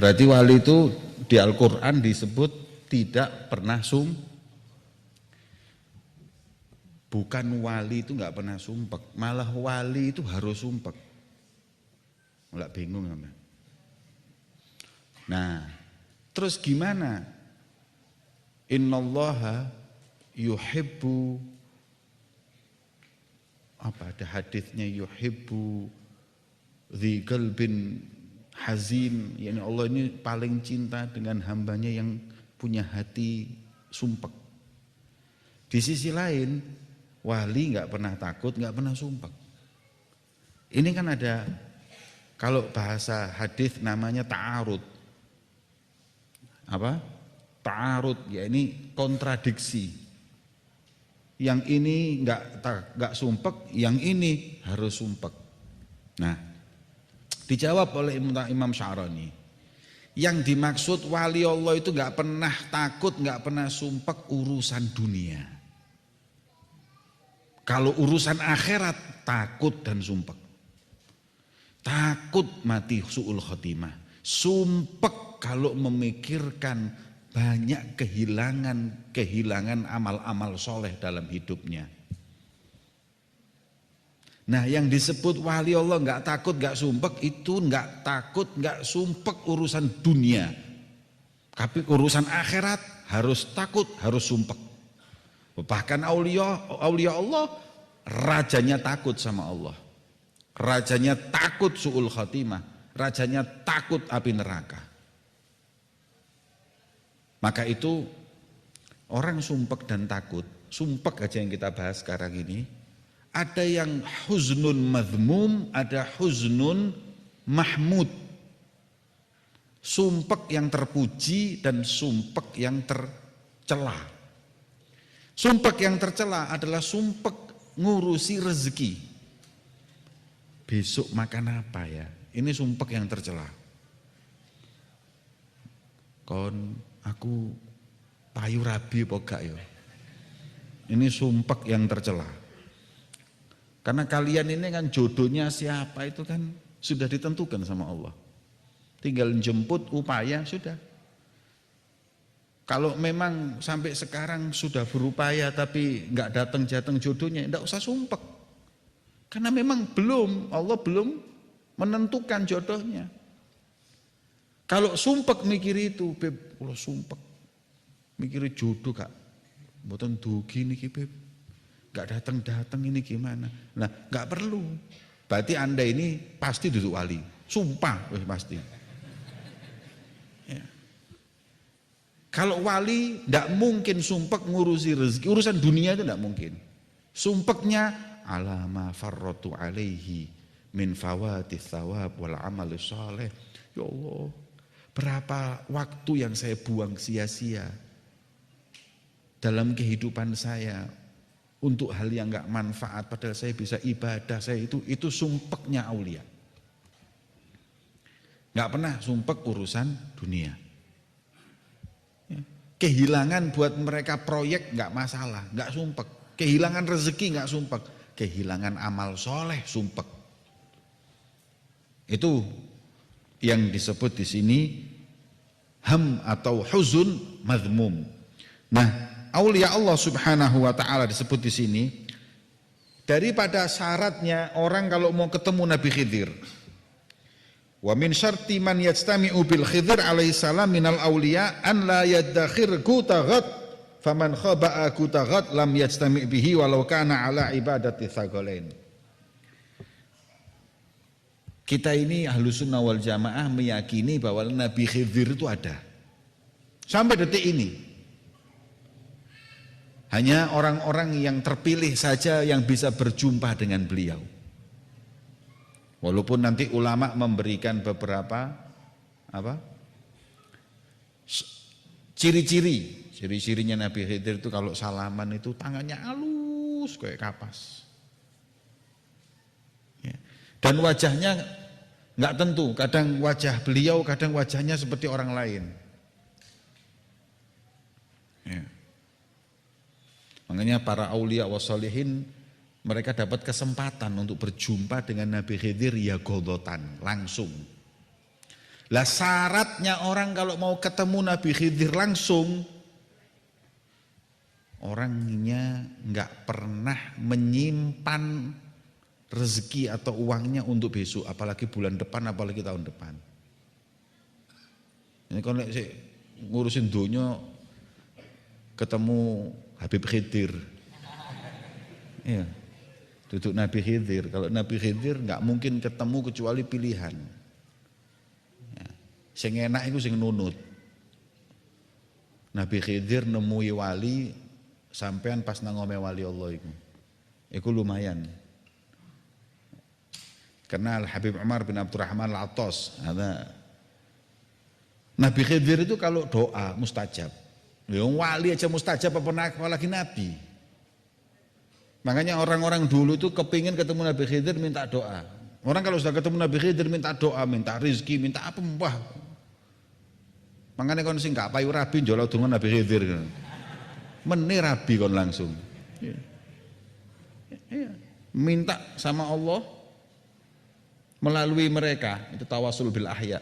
Berarti wali itu di Al-Quran disebut tidak pernah bukan wali itu nggak pernah sumpek, malah wali itu harus sumpek. Nggak bingung kan? Nah, terus gimana? Innallaha yuhibbu, apa ada hadisnya, yuhibbu dzi qalbin hazin, yakni Allah ini paling cinta dengan hambanya yang punya hati sumpek. Di sisi lain, wali nggak pernah takut, nggak pernah sumpek. Ini kan ada, kalau bahasa hadis namanya ta'arud. Apa? Ta'arud, ya ini kontradiksi. Yang ini nggak sumpek, yang ini harus sumpek. Nah, dijawab oleh Imam Sya'rani. Yang dimaksud wali Allah itu nggak pernah takut, nggak pernah sumpek urusan dunia. Kalau urusan akhirat takut dan sumpek. Takut mati su'ul khotimah. Sumpek kalau memikirkan banyak kehilangan amal-amal soleh dalam hidupnya. Nah, yang disebut wali Allah nggak takut, nggak sumpek itu nggak takut, nggak sumpek urusan dunia. Tapi urusan akhirat harus takut, harus sumpek. Bahkan aulia Allah, rajanya takut sama Allah. Rajanya takut su'ul khatimah, rajanya takut api neraka. Maka itu orang sumpek dan takut, sumpek aja yang kita bahas sekarang ini, ada yang huznun madhmum, ada huznun mahmud. Sumpek yang terpuji dan sumpek yang tercela. Sumpek yang tercela adalah sumpek ngurusi rezeki. Besok makan apa ya? Ini sumpek yang tercela. Aku payu rabi apa gak ya? Ini sumpek yang tercela. Karena kalian ini kan jodohnya siapa itu kan sudah ditentukan sama Allah. Tinggal jemput upaya sudah. Kalau memang sampai sekarang sudah berupaya tapi nggak datang jodohnya, enggak usah sumpek. Karena memang Allah belum menentukan jodohnya. Kalau sumpek mikir itu, Beb, kalau sumpek mikir jodoh kak, mboten dugi niki Beb, nggak datang ini gimana? Nah, nggak perlu. Berarti Anda ini pasti duduk wali, sumpah, pasti. Ya. Kalau wali nggak mungkin sumpek ngurusi rezeki, urusan dunia itu nggak mungkin. Sumpeknya alama farrotu alaihi min fawatis thawab wal amal saleh. Ya Allah, berapa waktu yang saya buang sia-sia dalam kehidupan saya untuk hal yang nggak manfaat, padahal saya bisa ibadah, saya itu sumpeknya aulia. Nggak pernah sumpek urusan dunia. Kehilangan buat mereka proyek nggak masalah, nggak sumpek. Kehilangan rezeki nggak sumpek, kehilangan amal soleh sumpek. Itu yang disebut di sini ham atau huzun madhmum. Nah, aulia Allah Subhanahu wa taala disebut di sini daripada syaratnya orang kalau mau ketemu Nabi Khidir. Wa min syarti man yajtami'u bil Khidir alaihi salam minal auliya an la yadakhir kutaghat faman khaba'a kutaghat lam yajtami' bihi walau kana ala ibadati thaqalain. Kita ini Ahlussunnah wal Jamaah meyakini bahwa Nabi Khidir itu ada. Sampai detik ini. Hanya orang-orang yang terpilih saja yang bisa berjumpa dengan beliau. Walaupun nanti ulama memberikan beberapa ciri-cirinya Nabi Khidir itu kalau salaman itu tangannya halus kayak kapas. Ya. Dan wajahnya nggak tentu, kadang wajah beliau, kadang wajahnya seperti orang lain. Ya. Makanya para aulia wassalihin mereka dapat kesempatan untuk berjumpa dengan Nabi Khidir ya godotan, langsung. Lah syaratnya orang kalau mau ketemu Nabi Khidir langsung, orangnya nggak pernah menyimpan rezeki atau uangnya untuk besok, apalagi bulan depan, apalagi tahun depan. Ini kalau ngurusin dunia ketemu Habib Khidir, iya, duduk Nabi Khidir. Kalau Nabi Khidir nggak mungkin ketemu kecuali pilihan. Ya. Sing enak itu sing nunut. Nabi Khidir nemui wali sampean pas nangome wali Allah iku lumayan. Karena Habib Umar bin Abdurrahman Al-Attas, Nabi Khidir itu kalau doa mustajab. Yang wali aja mustajab apalagi Nabi. Makanya orang-orang dulu itu kepingin ketemu Nabi Khidir minta doa. Orang kalau sudah ketemu Nabi Khidir minta doa, minta rezeki, minta apa mbah. Makanya kon sing gak payu rabi njolok donga Nabi Khidir. Menir rabi kon langsung. Iya. Minta sama Allah melalui mereka, itu tawasul bil ahya.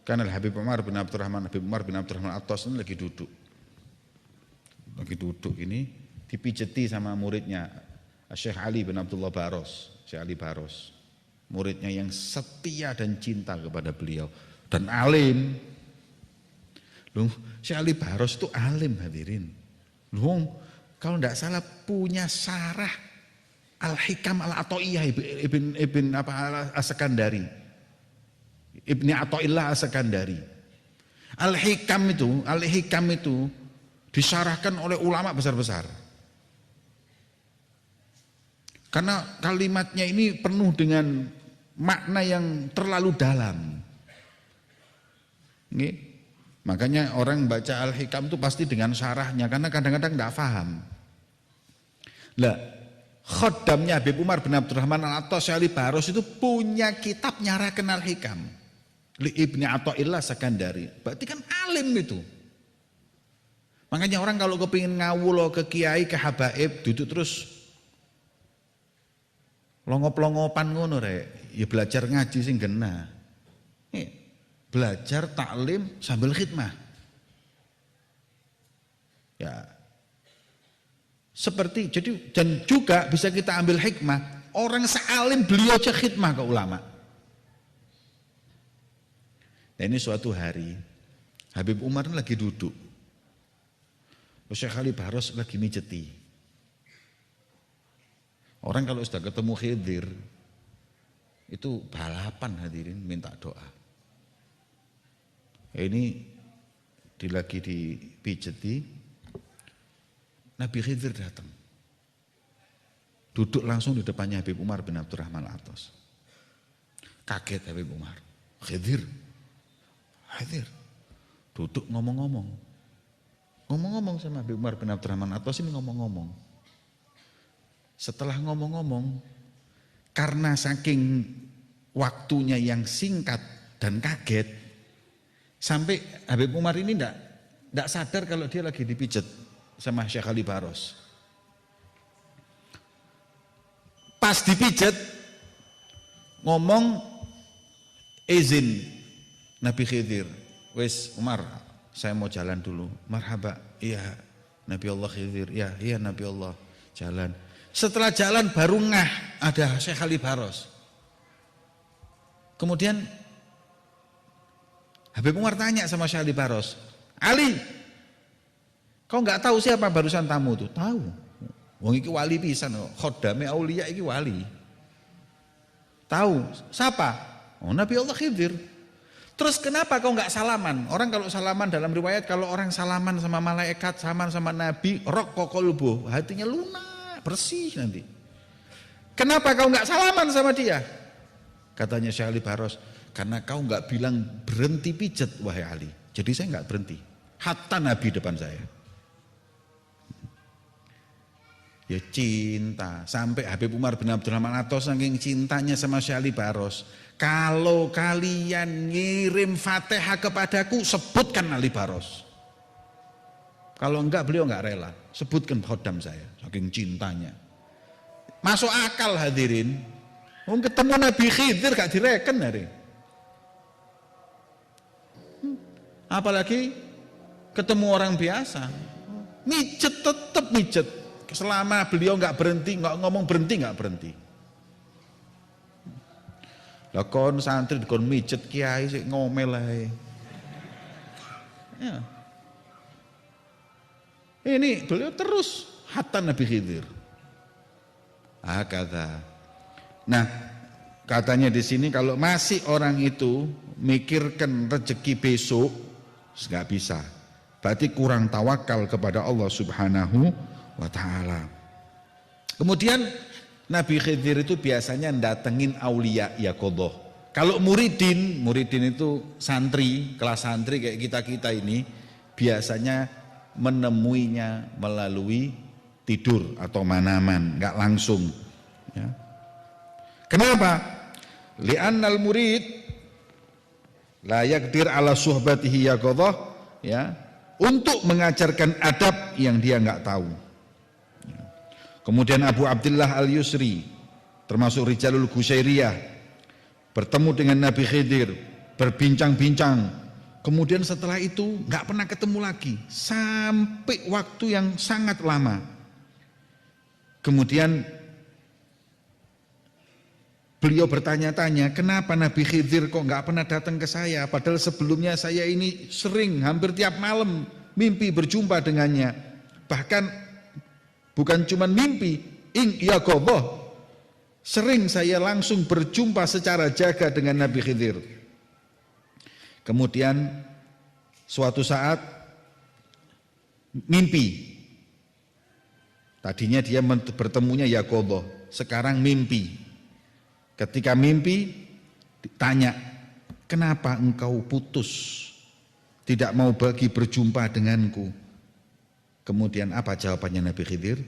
Karena Habib Umar bin Abdurrahman Al-Attas ini lagi duduk ini dipijeti sama muridnya Syekh Ali bin Abdullah Baros, Syekh Ali Baros, muridnya yang setia dan cinta kepada beliau dan alim. Loh, Syekh Ali Baros itu alim hadirin. Loh, kalau tidak salah punya syarah Al-Hikam Al-Athaiyah Ibn As-Sakandari. Ibni Athaillah As-Sakandari. Al-Hikam itu disyarahkan oleh ulama besar-besar. Karena kalimatnya ini penuh dengan makna yang terlalu dalam. Nggih. Makanya orang baca Al-Hikam itu pasti dengan syarahnya karena kadang-kadang tidak paham. Lah, khodamnya Habib Umar bin Abdurrahman Al-Attas Syekh Ali Baros itu punya kitab nyarahkan Al-Hikam. Li Ibni Athaillah Sakandari. Berarti kan alim itu. Makanya orang kalau kepingin ngawulo ke kiai, ke habaib, duduk terus longop-longopan ngono rek, ya belajar ngaji sing genah. Belajar taklim sambil khidmah. Ya. Seperti jadi dan juga bisa kita ambil hikmah, orang sealim beliau aja khidmah ke ulama. Nah, ini suatu hari Habib Umar lagi duduk. Syekh Ali Baros lagi mijeti. Orang kalau sudah ketemu Khidir itu balapan hadirin minta doa. Ini lagi dipijeti, Nabi Khidir datang. Duduk langsung di depannya Habib Umar bin Abdurrahman Al-Attas. Kaget Habib Umar. Khidir. Duduk ngomong-ngomong sama Habib Umar bin Abdurrahman Al-Attas ini ngomong-ngomong. Setelah ngomong-ngomong, karena saking waktunya yang singkat dan kaget, sampai Habib Umar ini enggak sadar kalau dia lagi dipijet sama Syekh Ali Baros. Pas dipijet, ngomong izin Nabi Khidir. Wes Umar, saya mau jalan dulu. Marhaba, iya Nabi Allah Khidir, iya Nabi Allah, jalan. Setelah jalan baru ngah ada Syekh Ali Baros. Kemudian Habib Umar tanya sama Syekh Ali Baros, Ali, kau nggak tahu siapa barusan tamu tuh? Tahu. Wong iki wali pisan, khodame aulia iki wali. Tahu. Siapa? Oh, Nabi Allah Khidir. Terus kenapa kau nggak salaman? Orang kalau salaman dalam riwayat kalau orang salaman sama malaikat, salaman sama Nabi, raqqa qalbuh, hatinya lunak, bersih nanti. Kenapa kau nggak salaman sama dia? Katanya Syekh Ali Baros, karena kau nggak bilang berhenti pijet wahai Ali. Jadi saya nggak berhenti. Hatta Nabi depan saya. Ya cinta. Sampai Habib Umar bin Abdurrahman Al-Attas saking cintanya sama Syekh Ali Baros. Kalau kalian ngirim Fatihah kepadaku, sebutkan Ali Baros. Kalau enggak beliau enggak rela. Sebutkan khodam saya. Saking cintanya. Masuk akal hadirin. Wong ketemu Nabi Khidir gak direken hari. Apalagi ketemu orang biasa. Mijet tetap mijet. Selama beliau nggak berhenti, nggak ngomong berhenti, nggak berhenti. Lah kon santri kon mijet kiai sik ngomel ae. Ya. Ini beliau terus hatta Nabi Khidir. Kata. Nah, katanya di sini kalau masih orang itu mikirkan rezeki besok, nggak bisa. Berarti kurang tawakal kepada Allah Subhanahu wa ta'ala. Kemudian Nabi Khidir itu biasanya datengin aulia ya qadha. Kalau muridin itu santri, kelas santri kayak kita ini biasanya menemuinya melalui tidur atau manaman, nggak langsung. Ya. Kenapa? Li'annal murid la yaqdir ala suhbatihi ya qadha, ya, untuk mengajarkan adab yang dia nggak tahu. Kemudian Abu Abdullah Al-Yusri termasuk Rijalul Qusyairiyah bertemu dengan Nabi Khidir, berbincang-bincang. Kemudian setelah itu nggak pernah ketemu lagi sampai waktu yang sangat lama. Kemudian beliau bertanya-tanya, kenapa Nabi Khidir kok nggak pernah datang ke saya? Padahal sebelumnya saya ini sering, hampir tiap malam mimpi berjumpa dengannya. Bahkan bukan cuma mimpi, yaqadha, sering saya langsung berjumpa secara jaga dengan Nabi Khidir. Kemudian suatu saat mimpi. Tadinya dia bertemunya yaqadha, sekarang mimpi. Ketika mimpi ditanya, kenapa engkau putus, tidak mau lagi berjumpa denganku? Kemudian apa jawabannya Nabi Khidir?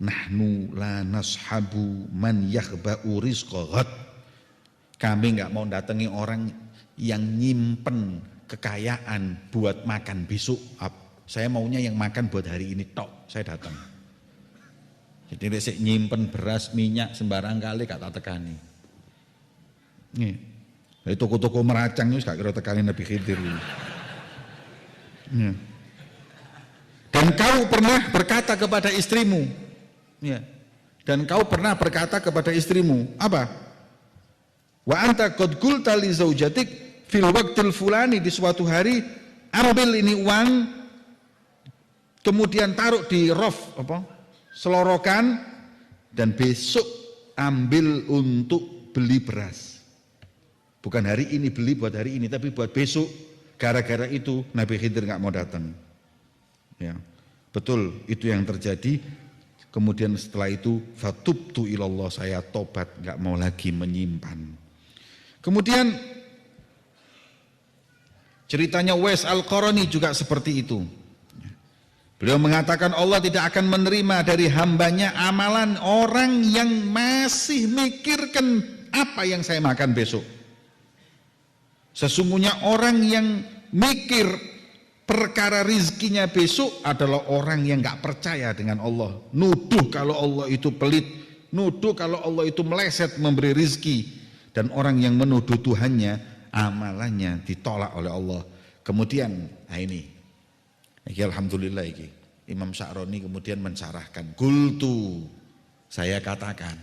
Nahnu la nashabu man yakhba'u rizqa ghad. Kami enggak mau datangi orang yang nyimpen kekayaan buat makan besok. Saya maunya yang makan buat hari ini tok, saya datang. Jadi resik nyimpen beras, minyak sembarang kali gak tak tekani. Nih, dari toko-toko meracang itu gak kira tekani Nabi Khidir. Nih. Dan kau pernah berkata kepada istrimu, ya. Dan kau pernah berkata kepada istrimu, apa? Wa anta qad qulta li zaujatik fil waqtil fulani, di suatu hari ambil ini uang, kemudian taruh di raf, apa? Selorokan, dan besok ambil untuk beli beras. Bukan hari ini beli buat hari ini, tapi buat besok. Gara-gara itu Nabi Khidir nggak mau datang. Ya, betul itu yang terjadi. Kemudian setelah itu fatubtu ilallah, saya tobat, nggak mau lagi menyimpan. Kemudian ceritanya Uwais Al-Qarani juga seperti itu. Beliau mengatakan Allah tidak akan menerima dari hambanya amalan orang yang masih mikirkan apa yang saya makan besok. Sesungguhnya orang yang mikir perkara rizkinya besok adalah orang yang gak percaya dengan Allah. Nuduh kalau Allah itu pelit, nuduh kalau Allah itu meleset memberi rizki. Dan orang yang menuduh Tuhannya, amalannya ditolak oleh Allah. Kemudian, nah ini alhamdulillah ini Imam Sya'roni kemudian mensyarahkan, qultu, saya katakan,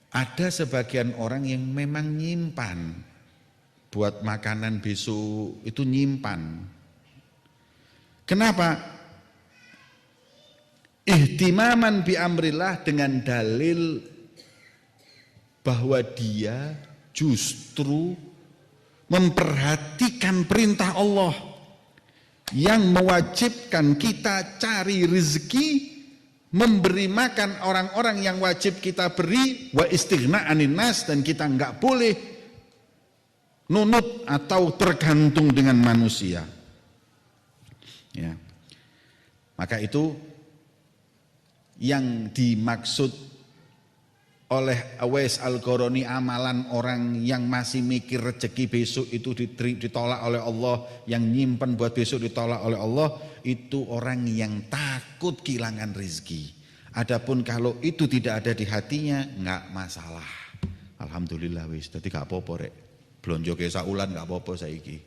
ada sebagian orang yang memang nyimpan buat makanan besok, itu nyimpan. Kenapa? Ihtimaman bi amrillah, dengan dalil bahwa dia justru memperhatikan perintah Allah yang mewajibkan kita cari rezeki, memberi makan orang-orang yang wajib kita beri, wa istighna anin nas, dan kita enggak boleh nunut atau tergantung dengan manusia. Ya. Maka itu yang dimaksud oleh Uwais Al-Qarani, amalan orang yang masih mikir rezeki besok itu ditolak oleh Allah, yang nyimpen buat besok ditolak oleh Allah, itu orang yang takut kehilangan rezeki. Adapun kalau itu tidak ada di hatinya, enggak masalah. Alhamdulillah wis, dadi gak apa-apa rek. Blonjo ke saulan gak apa-apa saiki.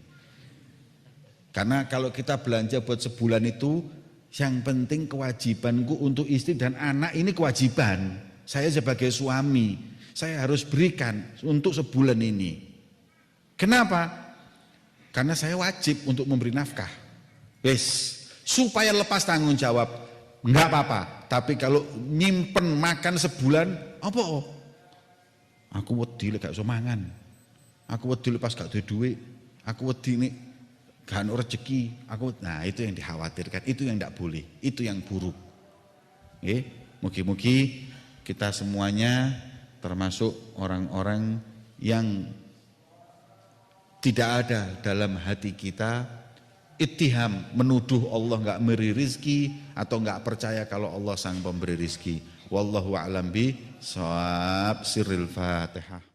Karena kalau kita belanja buat sebulan itu, yang penting kewajibanku untuk istri dan anak ini kewajiban. Saya sebagai suami, saya harus berikan untuk sebulan ini. Kenapa? Karena saya wajib untuk memberi nafkah. Wes, supaya lepas tanggung jawab, enggak apa-apa. Tapi kalau nyimpen makan sebulan, apa? Aku wedi lek gak iso mangan. Aku wedi pas gak duwe duit. Aku wedi nek gak ono rezeki. Nah, itu yang dikhawatirkan, itu yang tidak boleh, itu yang buruk. Mugi-mugi kita semuanya termasuk orang-orang yang tidak ada dalam hati kita ittiham, menuduh Allah enggak memberi rizki atau enggak percaya kalau Allah sang pemberi rizki. Wallahu a'lam bi shawab. Sirril Fatihah.